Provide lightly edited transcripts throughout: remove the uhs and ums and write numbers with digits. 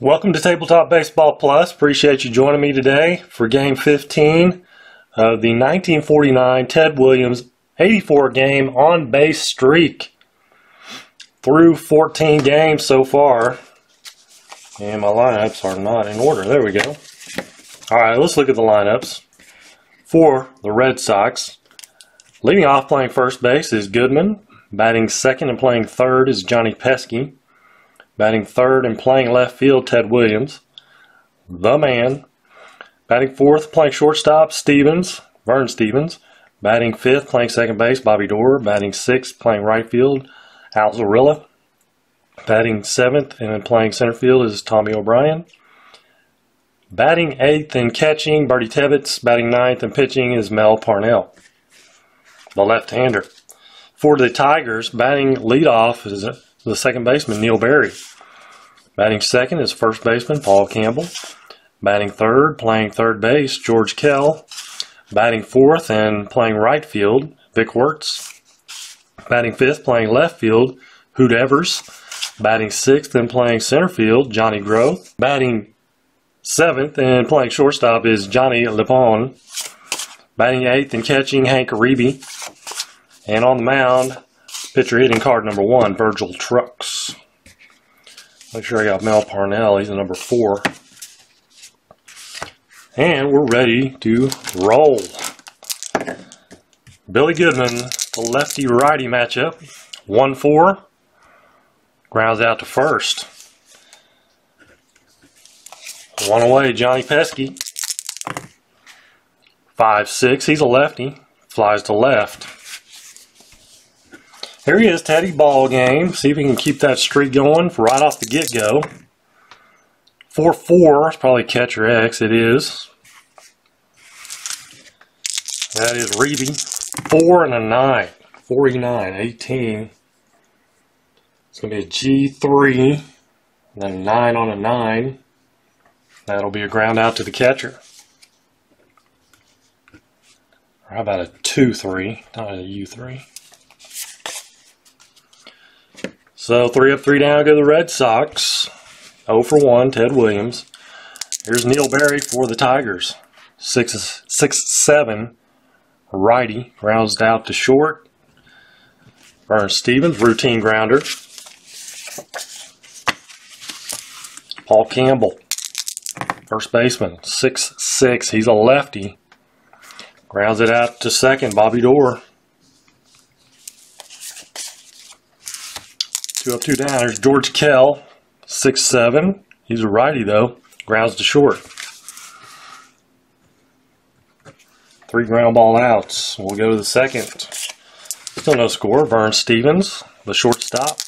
Welcome to Tabletop Baseball Plus. Appreciate you joining me today for Game 15 of the 1949 Ted Williams 84 game on-base streak. Through 14 games so far. And my lineups are not in order. There we go. Alright, let's look at the lineups. For the Red Sox, leading off playing first base is Goodman. Batting second and playing third is Johnny Pesky. Batting third and playing left field, Ted Williams. The man. Batting fourth, playing shortstop, Vern Stevens. Batting fifth, playing second base, Bobby Doerr. Batting sixth, playing right field, Al Zarilla. Batting seventh and playing center field is Tommy O'Brien. Batting eighth and catching, Bertie Tebbetts. Batting ninth and pitching is Mel Parnell, the left-hander. For the Tigers, batting leadoff is the second baseman, Neil Berry. Batting second is first baseman, Paul Campbell. Batting third, playing third base, George Kell. Batting fourth and playing right field, Vic Wirtz. Batting fifth, playing left field, Hoot Evers. Batting sixth and playing center field, Johnny Groth. Batting seventh and playing shortstop is Johnny Lepone. Batting eighth and catching, Hank Reeby. And on the mound, pitcher hitting card number 1, Virgil Trucks. Make sure I got Mel Parnell. He's the number 4. And we're ready to roll. Billy Goodman, the lefty-righty matchup. 1-4. Grounds out to first. One away, Johnny Pesky. 5-6. He's a lefty. Flies to left. Here he is, Teddy ball game. See if he can keep that streak going right off the get-go. 4-4. It's probably catcher X. It is. That is Reeby. 4 and a 9. 49, 18. It's going to be a G3. And then a 9 on a 9. That'll be a ground out to the catcher. Or how about a 2-3? Not a U3. So 3 up, 3 down go the Red Sox. 0 for 1, Ted Williams. Here's Neil Berry for the Tigers. 6-7, righty, grounds out to short. Vern Stevens, routine grounder. Paul Campbell, first baseman, 6-6. He's a lefty. Grounds it out to second, Bobby Doerr. 2 up, 2 down. There's George Kell, 6-7. He's a righty, though. Grounds to short. 3 ground ball outs. We'll go to the second. Still no score. Vern Stevens, the shortstop.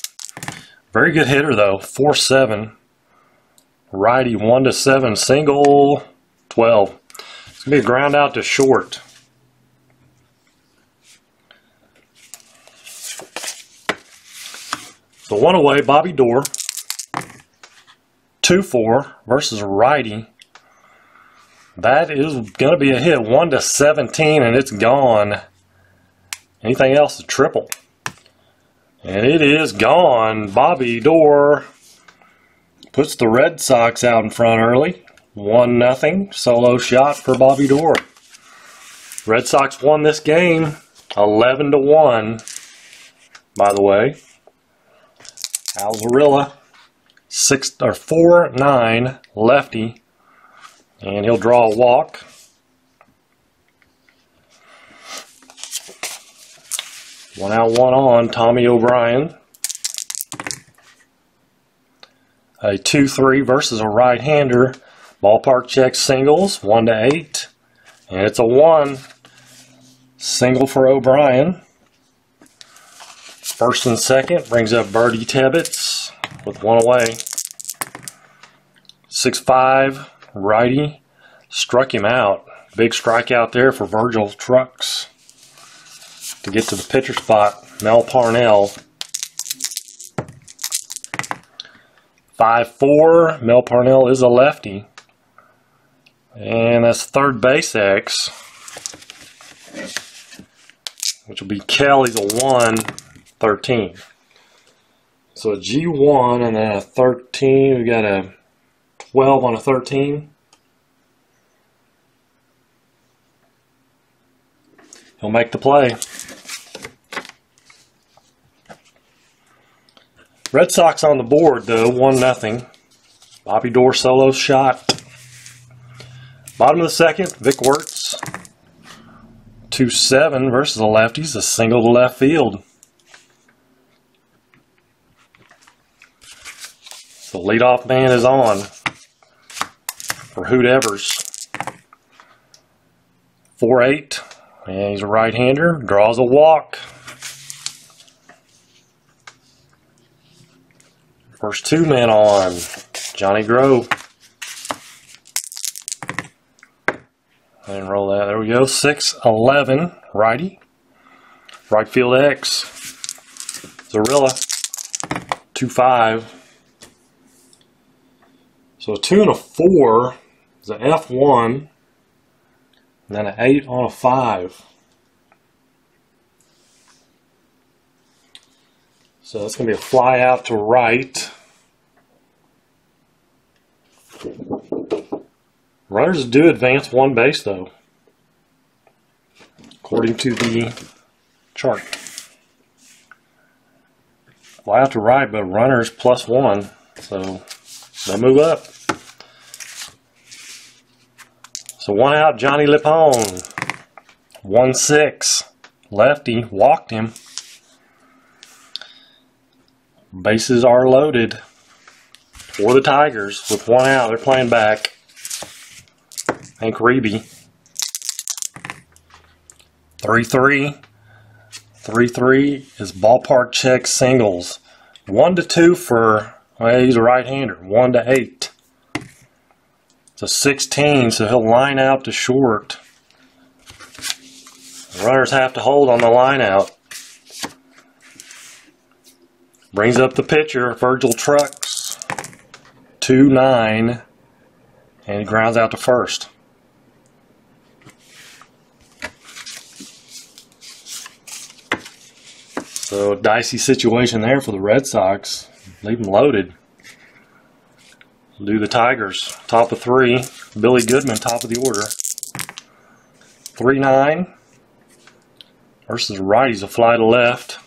Very good hitter, though. 4-7. Righty, 1-7. Single, 12. It's going to be a ground out to short. So 1 away, Bobby Doerr. 2-4 versus a righty. That is going to be a hit. 1-17, and it's gone. Anything else is triple. And it is gone. Bobby Doerr puts the Red Sox out in front early. 1-0. Solo shot for Bobby Doerr. Red Sox won this game 11-1, by the way. Al Zarilla, 4-9, lefty, and he'll draw a walk. One out, one on, Tommy O'Brien. A 2-3 versus a right-hander. Ballpark check singles, 1-8, and it's a 1. Single for O'Brien. First and second brings up Bertie Tebbetts with 1 away. 6-5, righty, struck him out. Big strikeout there for Virgil Trucks to get to the pitcher spot. Mel Parnell. 5-4, Mel Parnell is a lefty. And that's third base X, which will be Kelly's a 1-13. So a G1 and then a 13. We got a 12 on a 13. He'll make the play. Red Sox on the board though, 1-0. Bobby Doerr solo shot. Bottom of the second, Vic Wertz. 2-7 versus the lefties, a single to left field. So leadoff man is on for Hoot Evers. 4-8. And he's a right-hander, draws a walk. First two men on, Johnny Grove. And roll that, there we go, 6-11, righty. Right field X, Zarilla, 2-5. So a 2 and a 4 is an F1. And then an 8 on a 5. So that's going to be a fly out to right. Runners do advance one base though, according to the chart. Fly out to right, but runners +1, so they'll move up. So one out, Johnny Lipone. 1-6. Lefty walked him. Bases are loaded for the Tigers with one out. They're playing back. Hank Reeby. 3-3. 3-3 is ballpark check singles. 1-2 for, well, he's a right-hander. 1-8. It's a 16, so he'll line out to short. The runners have to hold on the line out. Brings up the pitcher, Virgil Trucks. 2-9, and he grounds out to first. So a dicey situation there for the Red Sox. Leave them loaded. Do the Tigers, top of 3. Billy Goodman, top of the order. 3-9 versus the righties, a fly to left.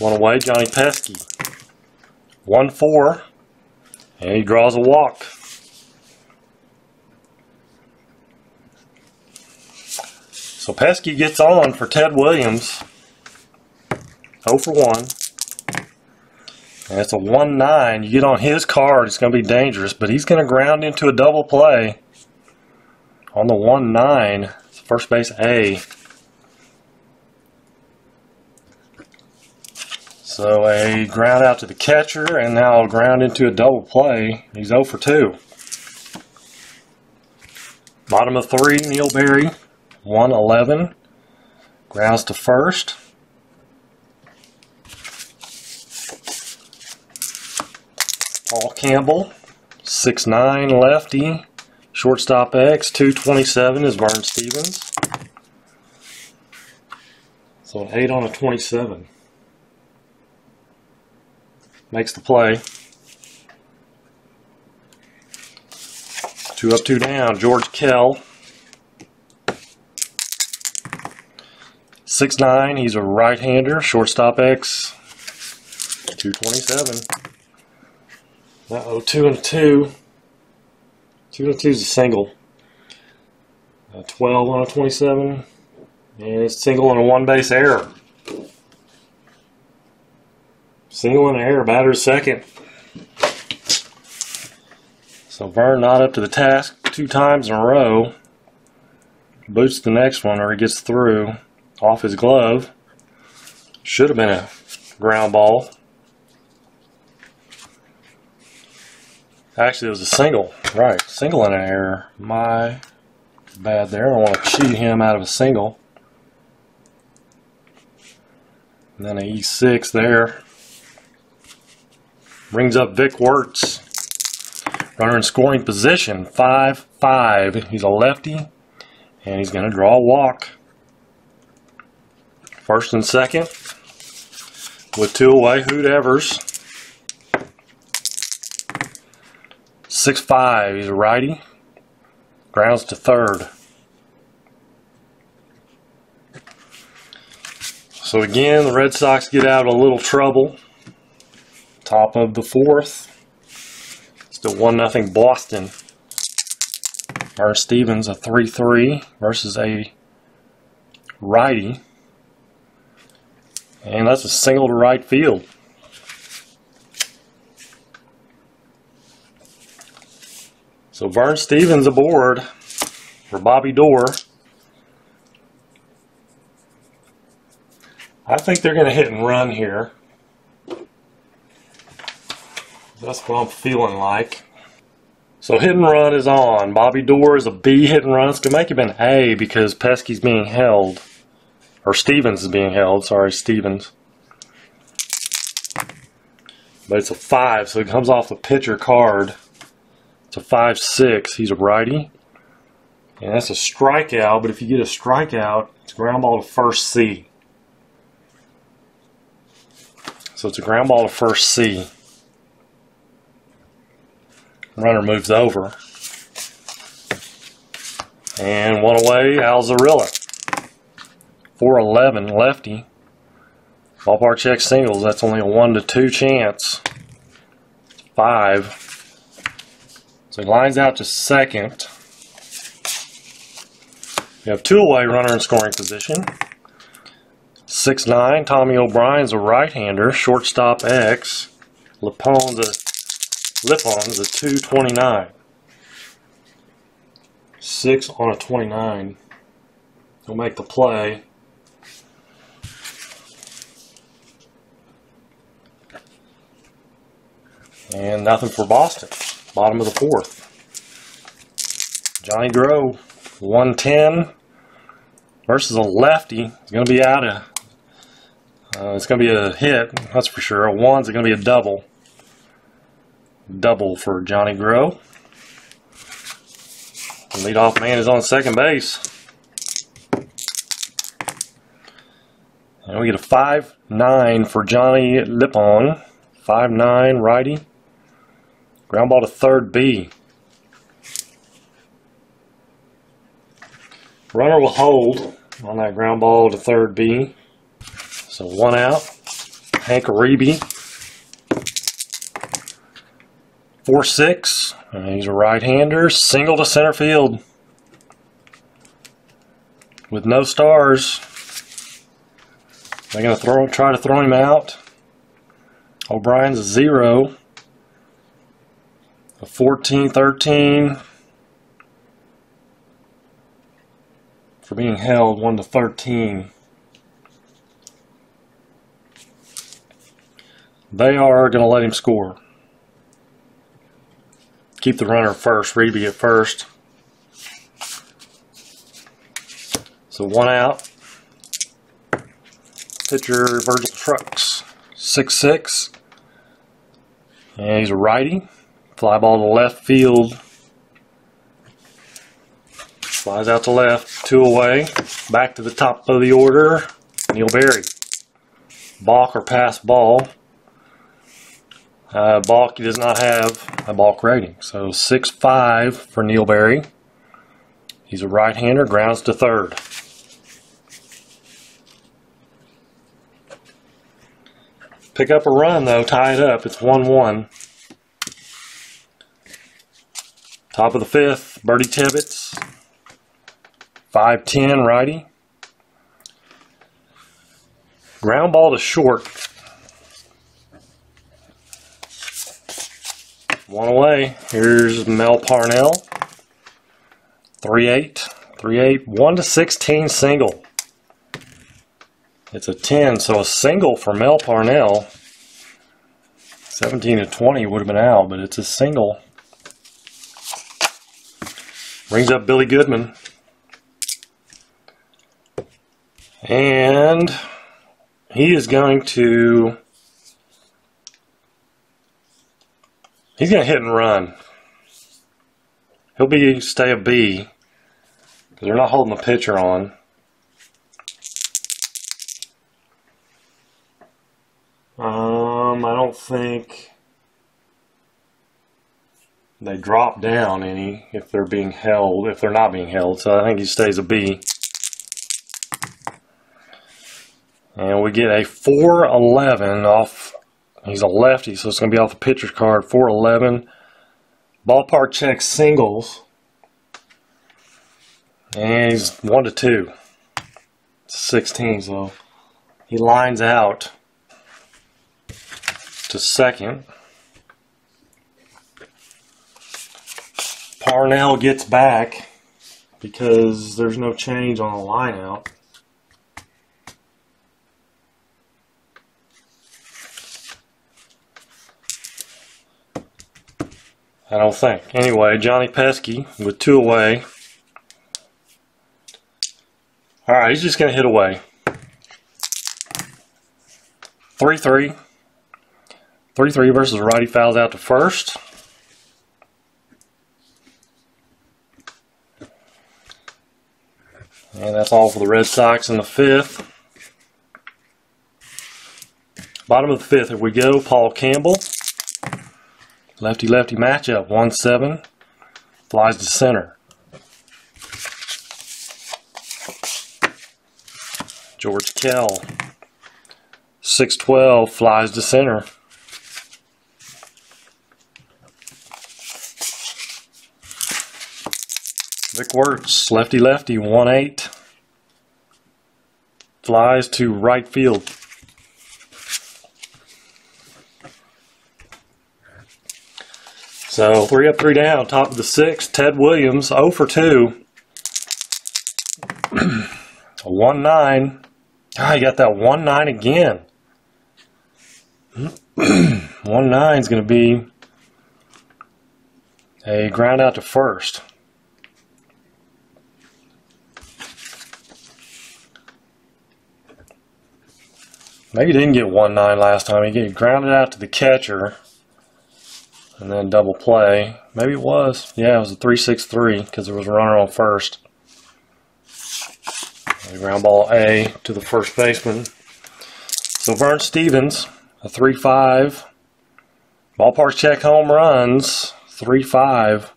One away, Johnny Pesky. 1-4, and he draws a walk. So Pesky gets on for Ted Williams. 0 for 1. And it's a 1-9. You get on his card, it's going to be dangerous, but he's going to ground into a double play on the 1-9. It's first base A. So a ground out to the catcher, and now a ground into a double play. He's 0 for 2. Bottom of 3, Neil Berry. 1-11. Grounds to first. Paul Campbell, 6'9", lefty. Shortstop X, 227 is Vern Stevens. So an 8 on a 27. Makes the play. 2 up, 2 down. George Kell. 6'9", he's a right-hander. Shortstop X, 227. Uh-oh, 2 and 2. 2 and 2 is a single. 12 on a 27. And it's single and a one-base error. Single and an error, batter second. So Vern not up to the task 2 times in a row. Boots the next one, or he gets through off his glove. Should have been a ground ball. Actually, it was a single. Right, single and an error. My bad there. I don't want to cheat him out of a single. And then an E6 there. Brings up Vic Wertz. Runner in scoring position, 5-5. He's a lefty, and he's going to draw a walk. First and second, with 2 away, Hoot Evers. 6'5", he's a righty. Grounds to third. So again, the Red Sox get out of a little trouble. Top of the fourth. Still 1-0 Boston. Vern Stephens, a 3-3 versus a righty. And that's a single to right field. So Vern Stephens aboard for Bobby Doerr. I think they're going to hit and run here. That's what I'm feeling like. So hit and run is on. Bobby Doerr is a B hit and run. It's going to make him an A because Pesky's being held. Or Stephens is being held. Sorry, Stephens. But it's a 5, so it comes off the pitcher card. It's a 5-6. He's a righty. And that's a strikeout, but if you get a strikeout, it's a ground ball to first C. So it's a ground ball to first C. Runner moves over. And one away, Alzarilla. 4-11, lefty. Ballpark check singles, that's only a 1-2 chance. 5. So he lines out to second. We have 2 away, runner in scoring position. 6'9", Tommy O'Brien's a right-hander. Shortstop X. Lipon's a 229. 6 on a 29. He'll make the play. And nothing for Boston. Bottom of the fourth. Johnny Grow, 110 versus a lefty. It's going to be out of. It's going to be a hit, that's for sure. A 1's going to be a double. Double for Johnny Grow. The leadoff man is on second base. And we get a 5-9 for Johnny Lipon. 5-9 righty. Ground ball to third B. Runner will hold on that ground ball to third B. So 1 out. Hank Aribi. 4-6. And he's a right-hander. Single to center field. With no stars. They're going to try to throw him out. O'Brien's a 0. A 14-13 for being held, 1-13. They are going to let him score. Keep the runner first. Reeby at first. So 1 out. Pitcher Virgil Trucks, 6'6". And he's a righty. Fly ball to left field. Flies out to left. 2 away. Back to the top of the order. Neil Berry. Balk or pass ball. Balk does not have a balk rating. So 6'5" for Neil Berry. He's a right-hander. Grounds to third. Pick up a run though. Tie it up. It's 1-1. Top of the fifth, Bertie Tibbetts, 5'10", righty. Ground ball to short. 1 away. Here's Mel Parnell, 3'8", 1-16 single. It's a 10, so a single for Mel Parnell. 17-20 would have been out, but it's a single. Brings up Billy Goodman. And he is going to... He's going to hit and run. He'll stay a B. Because they're not holding the pitcher on. I don't think... they drop down any if they're being held, if they're not being held. So I think he stays a B. And we get a 411 off. He's a lefty, so it's going to be off the pitcher's card. 411. Ballpark check singles. And he's 1-2. 16, so he lines out to second. Parnell gets back because there's no change on the line out. I don't think. Anyway, Johnny Pesky with 2 away. Alright, he's just going to hit away. 3-3. 3-3 versus righty, fouls out to first. And that's all for the Red Sox in the 5th. Bottom of the 5th, here we go. Paul Campbell. Lefty-lefty matchup. 1-7. Flies to center. George Kell. 6-12. Flies to center. Vic Wirtz. Lefty-lefty. 1-8. Flies to right field. So 3 up, 3 down. Top of the 6th, Ted Williams, 0 for 2. 1-9. Ah, he got that 1-9 again. 1-9 is going to be a ground out to first. Maybe he didn't get 1-9 last time. He get grounded out to the catcher. And then double play. Maybe it was. Yeah, it was a 3-6-3 because there was a runner on first. And ground ball A to the first baseman. So Vern Stevens, a 3-5. Ballpark check home runs, 3-5.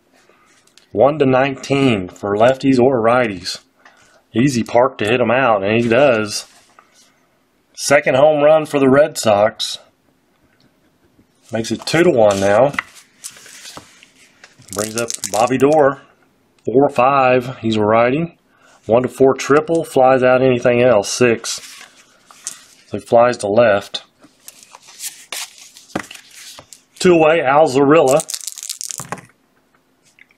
1-19 for lefties or righties. Easy park to hit him out, and he does. Second home run for the Red Sox. Makes it 2-1 now. Brings up Bobby Doerr. 4-5. He's a righty. 1-4 triple. Flies out anything else. 6. So he flies to left. 2 away. Al Zarilla.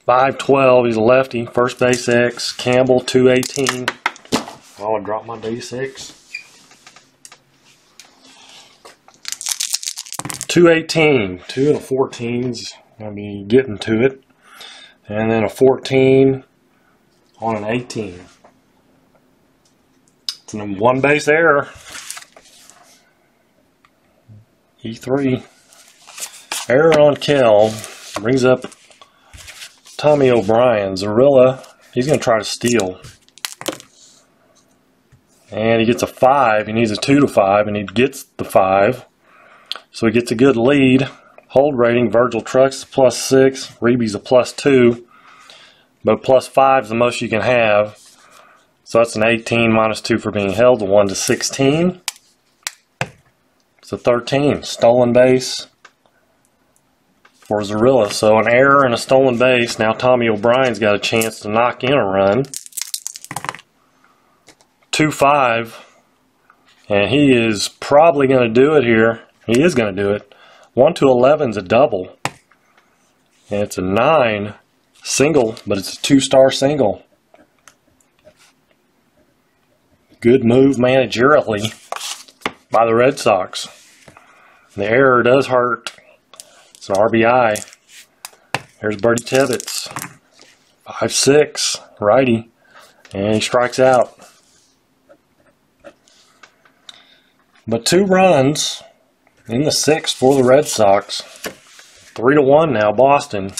5-12. He's a lefty. First base X. Campbell. 2-18. Oh, I dropped my D6. 2-18, 2 and a 14's going to be getting to it, and then a 14 on an 18. It's a 1 base error. E3 error on Kell brings up Tommy O'Brien. Zarilla, he's going to try to steal, and he gets a 5. He needs a 2-5, and he gets the 5. So he gets a good lead. Hold rating, Virgil Trucks +6, Reeby's a +2. But +5 is the most you can have. So that's an 18 -2 for being held, a 1-16. It's a 13. Stolen base for Zarilla. So an error and a stolen base. Now Tommy O'Brien's got a chance to knock in a run. 2-5. And he is probably going to do it here. He is going to do it. 1-11 is a double. And it's a 9 single, but it's a 2-star single. Good move managerially by the Red Sox. The error does hurt. It's an RBI. Here's Bertie Tebbets. 5-6, righty. And he strikes out. But 2 runs in the 6th for the Red Sox. 3-1 now, Boston.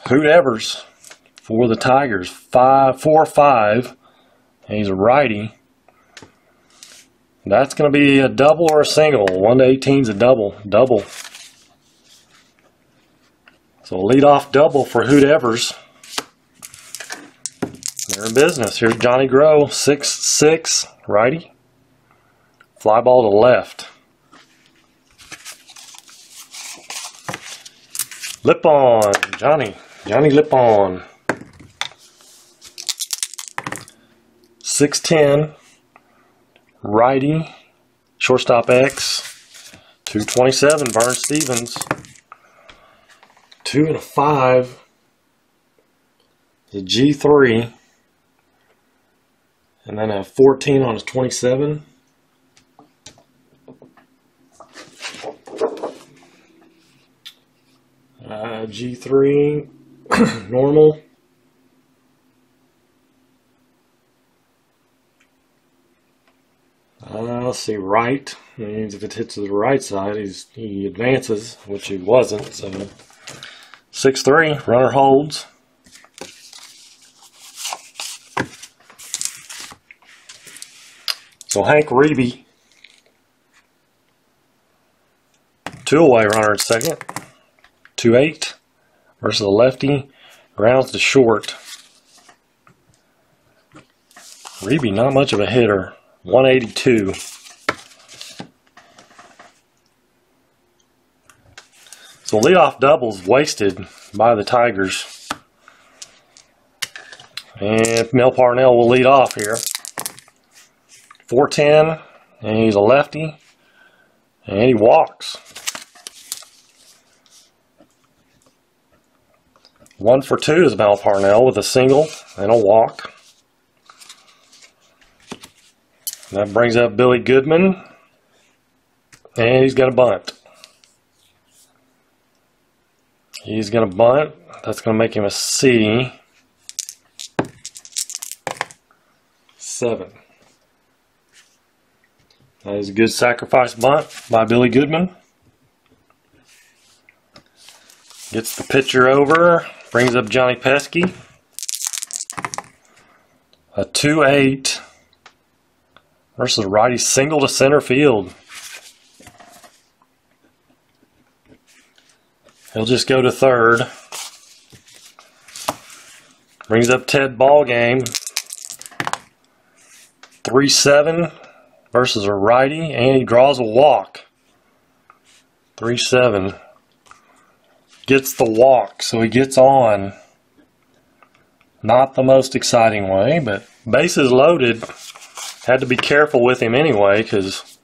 Hoot Evers for the Tigers. 4-5. He's a righty. That's going to be a double or a single. 1-18 is a double. Double. So leadoff double for Hoot-Evers. They're in business. Here's Johnny Grow, 6-6, righty. Fly ball to left. Lip on, Johnny Lip on. 6-10, righty, shortstop X. 227, Vern Stevens. 2 and a 5, the G3, and then a 14 on his 27. G3, normal. Let's see, right. That means if it hits to the right side, he advances, which he wasn't. So 6-3, runner holds. So Hank Reeby, 2-away runner at second. 2-8 versus the lefty, grounds to short. Reeby, not much of a hitter, 182. So leadoff doubles wasted by the Tigers. And Mel Parnell will lead off here. 4-10, and he's a lefty, and he walks. 1 for 2 is Mel Parnell with a single and a walk. That brings up Billy Goodman, and he's got a bunt. He's going to bunt. That's going to make him a C. 7. That is a good sacrifice bunt by Billy Goodman. Gets the pitcher over. Brings up Johnny Pesky. A 2-8 versus a righty single to center field. He'll just go to third. Brings up Ted Ballgame. 3-7 versus a righty, and he draws a walk. 3-7. Gets the walk, so he gets on. Not the most exciting way, but bases loaded. Had to be careful with him anyway, because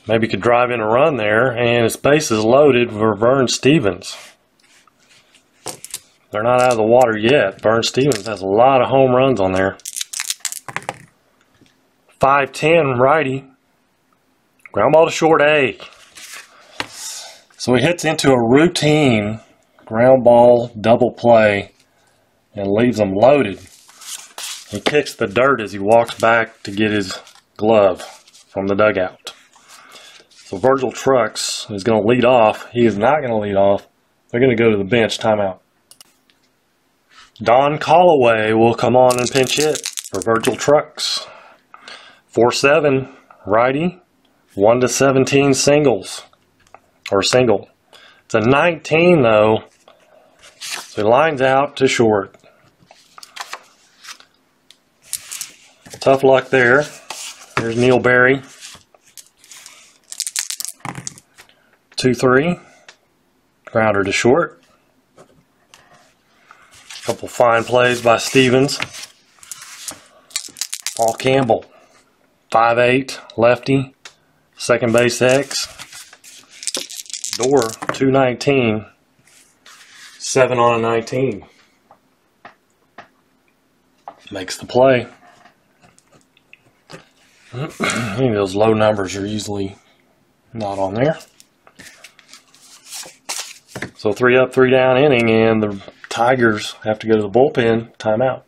maybe could drive in a run there, and his bases loaded for Vern Stevens. They're not out of the water yet. Vern Stevens has a lot of home runs on there. 5-10 righty. Ground ball to short A. So he hits into a routine ground ball double play and leaves them loaded. He kicks the dirt as he walks back to get his glove from the dugout. So Virgil Trucks is going to lead off. He is not going to lead off. They're going to go to the bench, timeout. Don Callaway will come on and pinch hit for Virgil Trucks. 4-7 righty, 1-17 singles. Or single. It's a 19 though. So he lines out to short. Tough luck there. Here's Neil Berry. 2-3. Grounder to short. Couple fine plays by Stevens. Paul Campbell. 5-8 lefty. Second base X. Door 219, 7 on a 19. Makes the play. Those low numbers are usually not on there. So 3 up, 3 down inning, and the Tigers have to go to the bullpen. Timeout.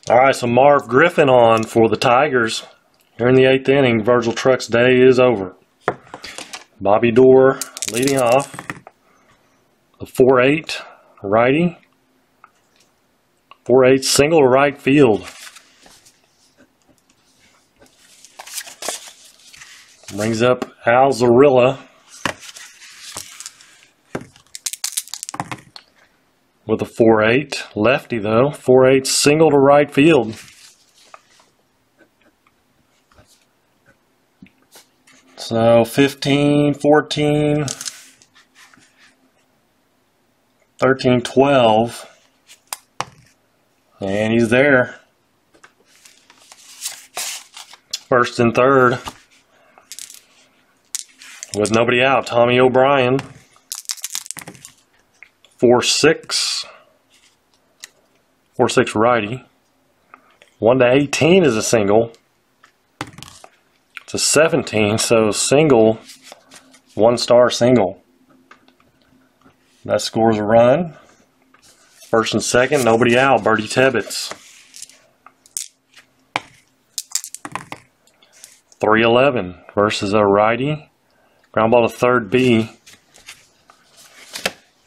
All right, so Marv Griffin on for the Tigers. Here in the 8th inning, Virgil Trucks' day is over. Bobby Doerr leading off. The 4-8 righty. 4-8 single to right field. Brings up Al Zarilla. with a 4-8. Lefty though, 4-8 single to right field. So 15, 14, 13, 12. And he's there. First and third. With nobody out, Tommy O'Brien. 4-6. 4-6 righty. 1-18 is a single. It's a 17, so single, 1-star single. That scores a run. First and second, nobody out, Bertie Tebbets. 3-11 versus a righty. Ground ball to third B.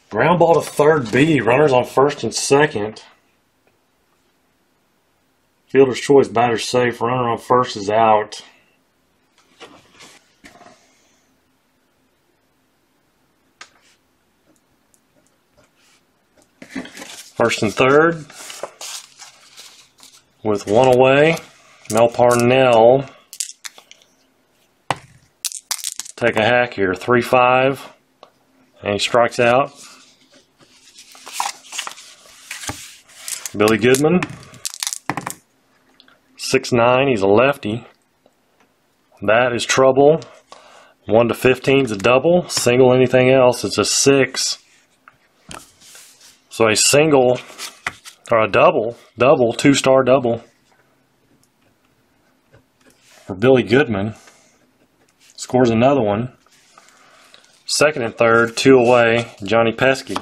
Ground ball to third B. Runners on first and second. Fielder's choice, batter's safe. Runner on first is out. First and third. With one away. Mel Parnell. Take a hack here. 3-5. And he strikes out. Billy Goodman. 6'9". He's a lefty. That is trouble. 1-15 is a double. Single, anything else, it's a 6. So a single, or a double, 2-star double for Billy Goodman. Scores another one. Second and third, 2 away, Johnny Pesky.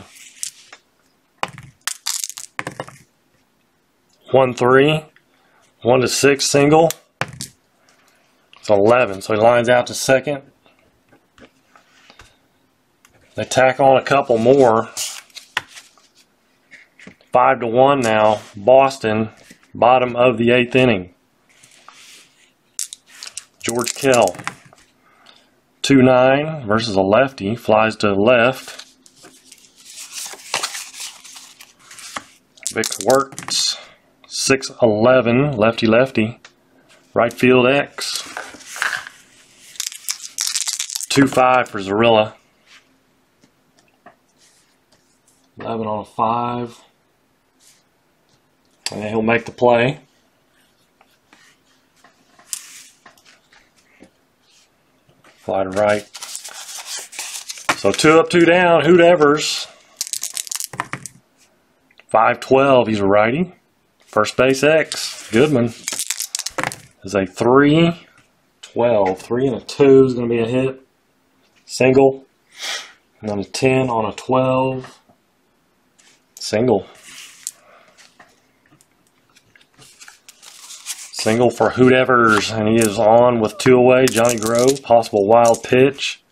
1-3, 1-6 single. It's 11, so he lines out to second. They tack on a couple more. 5-1 now, Boston, bottom of the 8th inning. George Kell. 2-9 versus a lefty, flies to the left. Vic Wertz, 6'11", lefty-lefty, right field X. 2-5 for Zarilla. 11 on a 5. And he'll make the play. Fly to right. So 2 up, 2 down. Hoot Evers. 5-12. He's a righty. First base X. Goodman is a 3-12. 3 and a 2 is going to be a hit. Single. And then a 10 on a 12. Single. Single for Hoot Evers, and he is on with 2 away. Johnny Grove, possible wild pitch.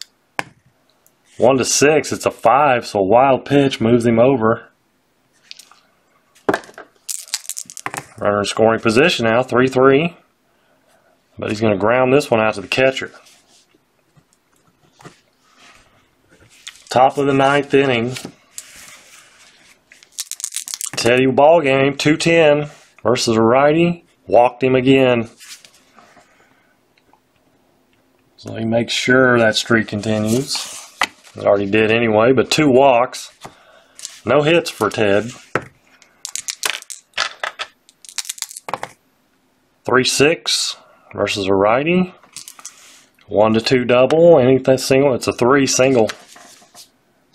1-6, it's a 5, so a wild pitch moves him over. Runner in scoring position now, 3-3. But he's going to ground this one out to the catcher. Top of the 9th inning. Teddy ball game, 2-10 versus a righty. Walked him again. So he makes sure that streak continues. It already did anyway, but 2 walks. No hits for Ted. 3-6 versus a righty. 1-2 double. Anything single, it's a 3 single.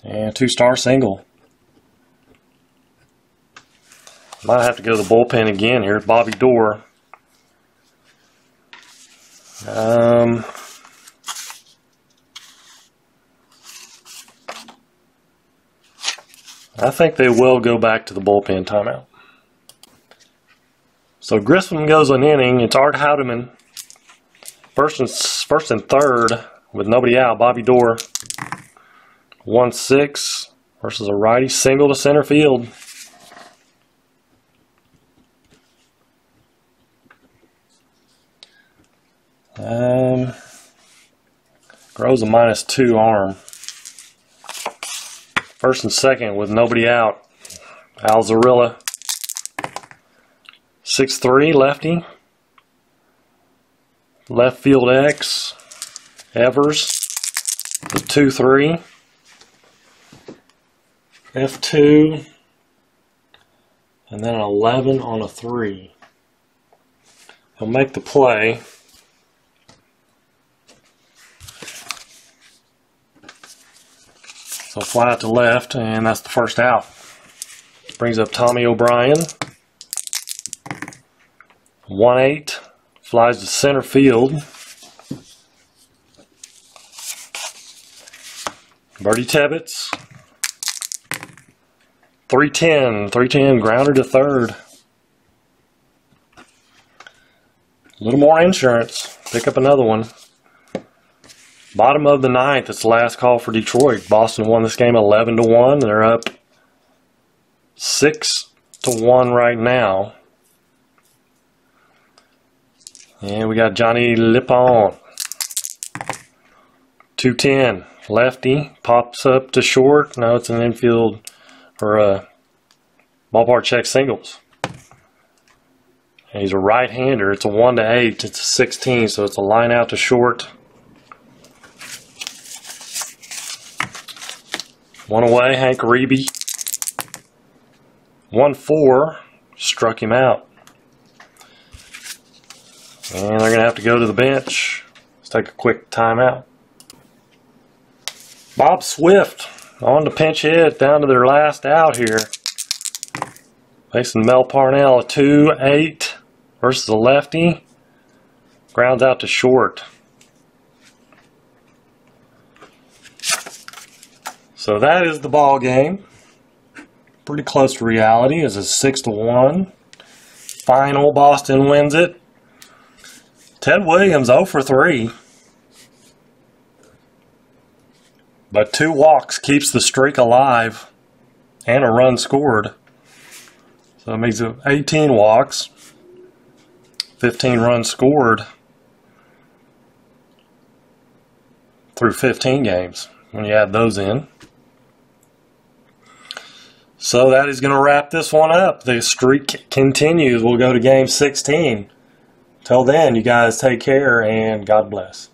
And 2-star single. Might have to go to the bullpen again here. Bobby Dorr. I think they will go back to the bullpen timeout. So Grissom goes an inning. It's Art Houdeman. First and third with nobody out. Bobby Dorr. 1-6 versus a righty. Single to center field. Grows a -2 arm. First and second with nobody out. Alzarilla. 6-3, lefty. Left field X. Evers. The 2-3. F2. And then an 11 on a 3. He'll make the play. So fly out to left, and that's the first out. Brings up Tommy O'Brien. 1-8. Flies to center field. Bertie Tebbets. 3-10, grounder to third. A little more insurance. Pick up another one. Bottom of the ninth, it's the last call for Detroit. Boston won this game 11-1. They're up 6-1 right now. And we got Johnny Lippon. 2-10, lefty, pops up to short. No, it's an infield or a ballpark check singles. And he's a right-hander. It's a 1-8. It's a 16, so it's a line out to short. One away, Hank Reeby. 1-4, struck him out. And they're going to have to go to the bench. Let's take a quick timeout. Bob Swift on the pinch hit down to their last out here. Facing Mel Parnell, a 2-8 versus a lefty. Grounds out to short. So that is the ball game. Pretty close to reality. It's a 6-1. Final, Boston wins it. Ted Williams 0 for 3. But 2 walks keeps the streak alive and a run scored. So it makes it 18 walks, 15 runs scored through 15 games when you add those in. So that is going to wrap this one up. The streak continues. We'll go to game 16. Till then, you guys take care and God bless.